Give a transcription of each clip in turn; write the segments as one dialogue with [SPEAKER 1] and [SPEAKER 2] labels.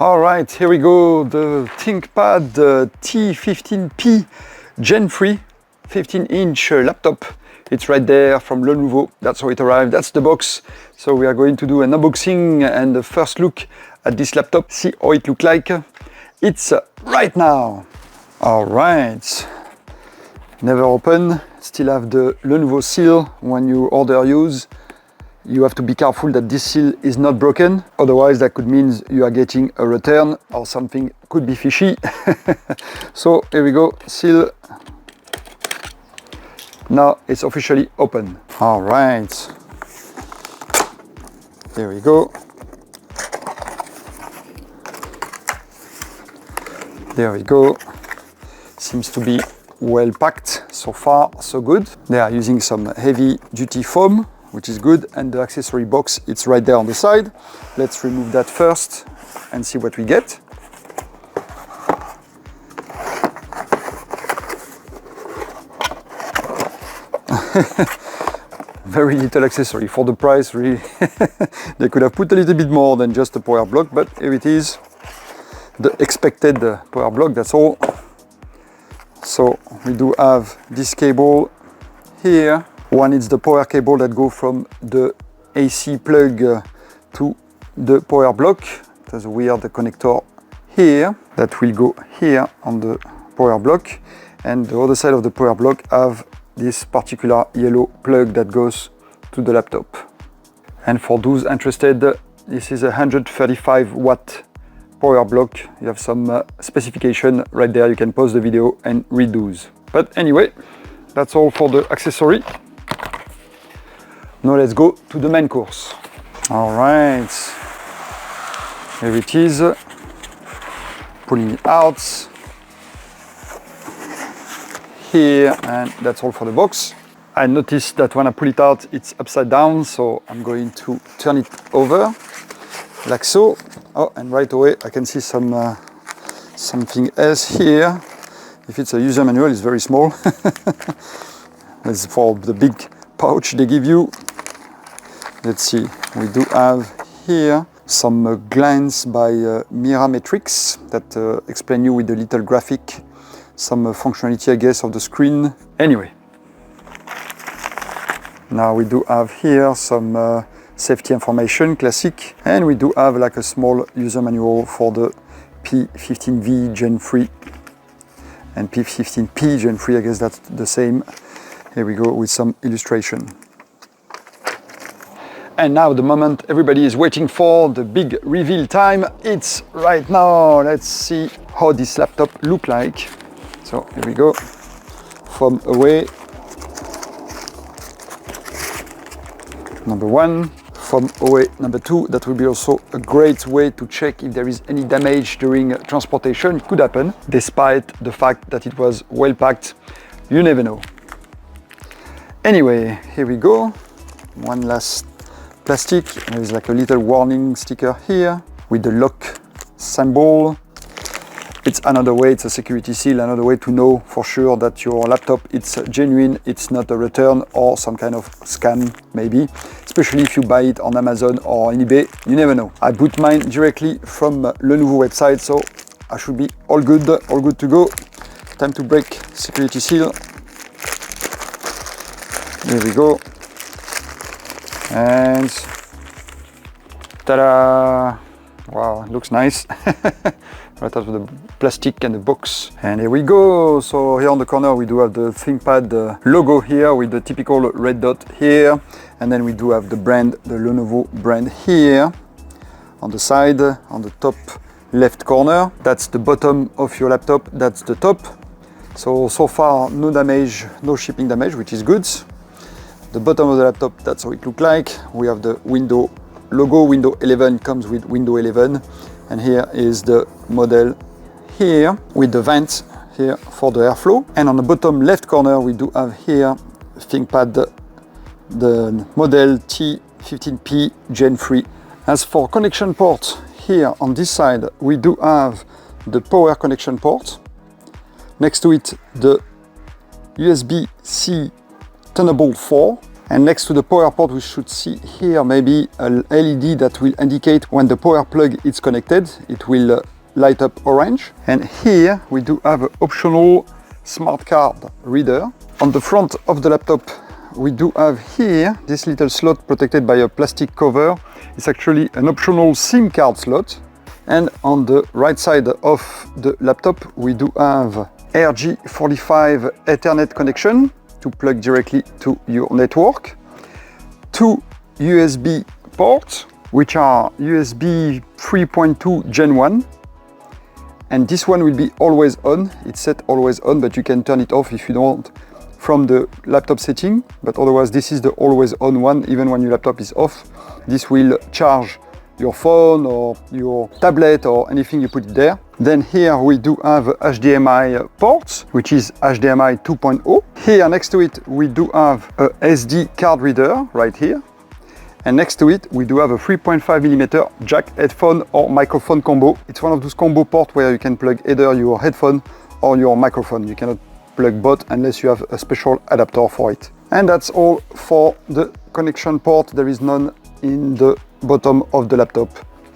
[SPEAKER 1] All right, here we go, the ThinkPad T15p Gen 3 15-inch laptop. It's right there from Lenovo. That's how it arrived. That's the box. So we are going to do an unboxing and the first look at this laptop. See how it looks like. It's right now. All right. Never open. Still have the Lenovo seal when you order use. You have to be careful that this seal is not broken. Otherwise, that could mean you are getting a return or something could be fishy. So here we go. Seal. Now it's officially open. All right. Here we go. There we go. Seems to be well packed. So far, so good. They are using some heavy duty foam, which is good. And the accessory box, it's right there on the side. Let's remove that first and see what we get. Very little accessory for the price, really. They could have put a little bit more than just a power block, but here it is, the expected power block, that's all. So we do have this cable here. One is the power cable that goes from the AC plug to the power block. There's a weird connector here that will go here on the power block, and the other side of the power block have this particular yellow plug that goes to the laptop. And for those interested, this is a 135 watt power block. You have some specification right there. You can pause the video and read those. But anyway, that's all for the accessory. Now let's go to the main course. All right, here it is. Pulling it out. Here, and that's all for the box. I noticed that when I pull it out, it's upside down, so I'm going to turn it over like so. Oh, and right away I can see some something else here. If it's a user manual, it's very small. It's for the big pouch they give you. Let's see, we do have here some glance by Mirametrix that explain you with the little graphic some functionality, I guess, of the screen. Anyway, now we do have here some safety information, classic, and we do have like a small user manual for the P15V Gen 3 and P15P Gen 3, I guess that's the same. Here we go with some illustration. And now the moment everybody is waiting for, the big reveal time. It's right now. Let's see how this laptop look like. So here we go, from away, number one, from away, number two. That will be also a great way to check if there is any damage during transportation. It could happen, despite the fact that it was well packed. You never know. Anyway, here we go. One last plastic. There is like a little warning sticker here with the lock symbol. It's another way, it's a security seal, another way to know for sure that your laptop it's genuine, it's not a return or some kind of scam maybe, especially if you buy it on Amazon or on eBay, you never know. I bought mine directly from Lenovo website, so I should be all good to go. Time to break security seal. Here we go. And ta-da! Wow, looks nice. Right out of the plastic and the box. And here we go. So here on the corner we do have the ThinkPad logo here with the typical red dot here. And then we do have the brand, the Lenovo brand here. On the side, on the top left corner. That's the bottom of your laptop, that's the top. So far no damage, no shipping damage, which is good. The bottom of the laptop, that's how it looks like. We have the window logo, Windows 11 comes with Windows 11. And here is the model here with the vents here for the airflow. And on the bottom left corner, we do have here ThinkPad, the model T15p Gen 3. As for connection port, here on this side, we do have the power connection port. Next to it, the USB-C Thunderbolt 4. And next to the power port, we should see here maybe a LED that will indicate when the power plug is connected. It will light up orange. And here we do have an optional smart card reader. On the front of the laptop, we do have here this little slot protected by a plastic cover. It's actually an optional SIM card slot. And on the right side of the laptop, we do have RJ45 Ethernet connection to plug directly to your network. 2 USB ports, which are USB 3.2 Gen 1. And this one will be always on. It's set always on, but you can turn it off if you don't from the laptop setting. But otherwise, this is the always on one, even when your laptop is off. This will charge your phone or your tablet or anything you put it there. Then here we do have HDMI ports, which is HDMI 2.0. Here next to it we do have a SD card reader right here. And next to it we do have a 3.5mm jack headphone or microphone combo. It's one of those combo ports where you can plug either your headphone or your microphone. You cannot plug both unless you have a special adapter for it. And that's all for the connection port. There is none in the bottom of the laptop.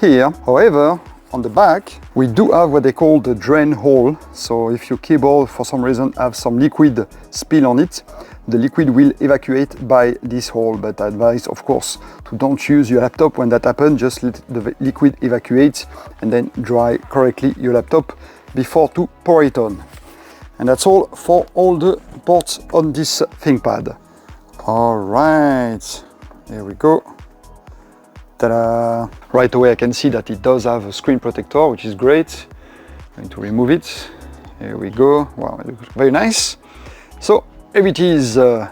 [SPEAKER 1] Here, however, on the back, we do have what they call the drain hole. So if your keyboard for some reason have some liquid spill on it, the liquid will evacuate by this hole. But I advise, of course, to don't use your laptop when that happens. Just let the liquid evacuate and then dry correctly your laptop before to pour it on. And that's all for all the ports on this ThinkPad. All right, here we go. Ta-da! Right away I can see that it does have a screen protector, which is great. I'm going to remove it. Here we go. Wow, it looks very nice. So here it is, the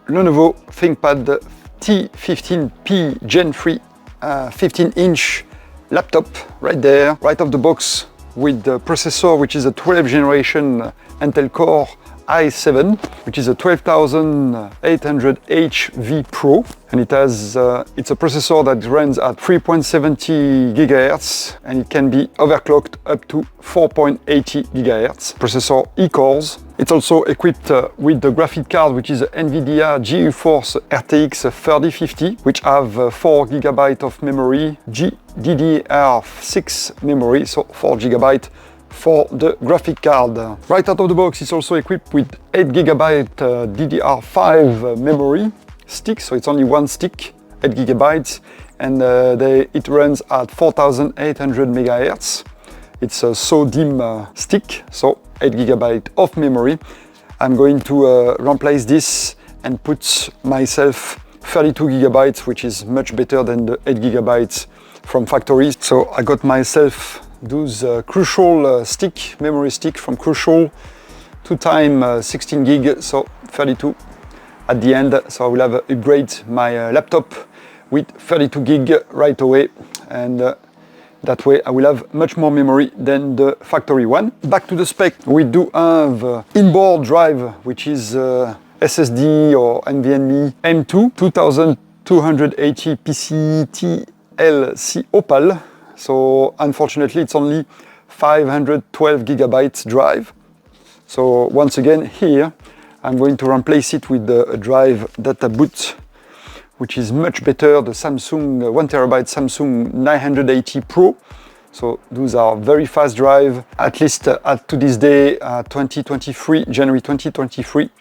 [SPEAKER 1] Lenovo ThinkPad T15p Gen 3 15-inch laptop right there, right off the box with the processor, which is a 12th generation Intel Core i7, which is a 12800HV Pro, and it has it's a processor that runs at 3.70 GHz and it can be overclocked up to 4.80 GHz. Processor E-cores. It's also equipped with the graphic card, which is a NVIDIA GeForce RTX 3050, which have 4 GB of memory, DDR6 memory, so 4 GB for the graphic card. Right out of the box, it's also equipped with 8 GB DDR5 memory stick, so it's only one stick, 8 GB, and it runs at 4800 MHz. It's a SO-DIMM stick, so 8 GB of memory. I'm going to replace this and put myself 32 GB, which is much better than the 8 GB from factory. So I got myself those Crucial memory stick from Crucial, 2x 16 gig, so 32 at the end. So I will have upgrade my laptop with 32 gig right away, and that way I will have much more memory than the factory one. Back to the spec, we do have inboard drive, which is SSD or NVMe M2 2280 PCIe TLC Opal. So unfortunately it's only 512 GB drive. So once again here I'm going to replace it with the drive data boot, which is much better, the Samsung 1TB Samsung 980 Pro. So those are very fast drive, at least to this day, 2023, January 2023.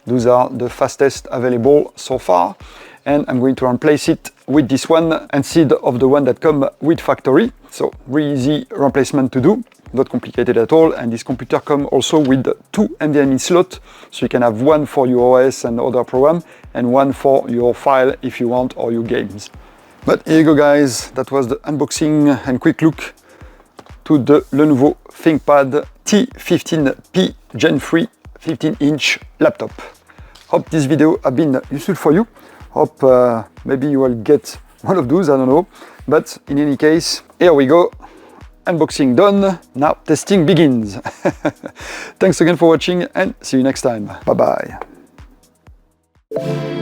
[SPEAKER 1] Those are the fastest available so far. And I'm going to replace it with this one instead of the one that come with factory. So really easy replacement to do, not complicated at all. And this computer comes also with 2 NVMe slots, so you can have one for your OS and other program, and one for your file if you want, or your games. But here you go guys, that was the unboxing and quick look to the Lenovo ThinkPad T15p Gen 3 15-inch laptop. Hope this video has been useful for you. Hope maybe you will get one of those, I don't know. But in any case, here we go. Unboxing done. Now testing begins. Thanks again for watching and see you next time. Bye bye.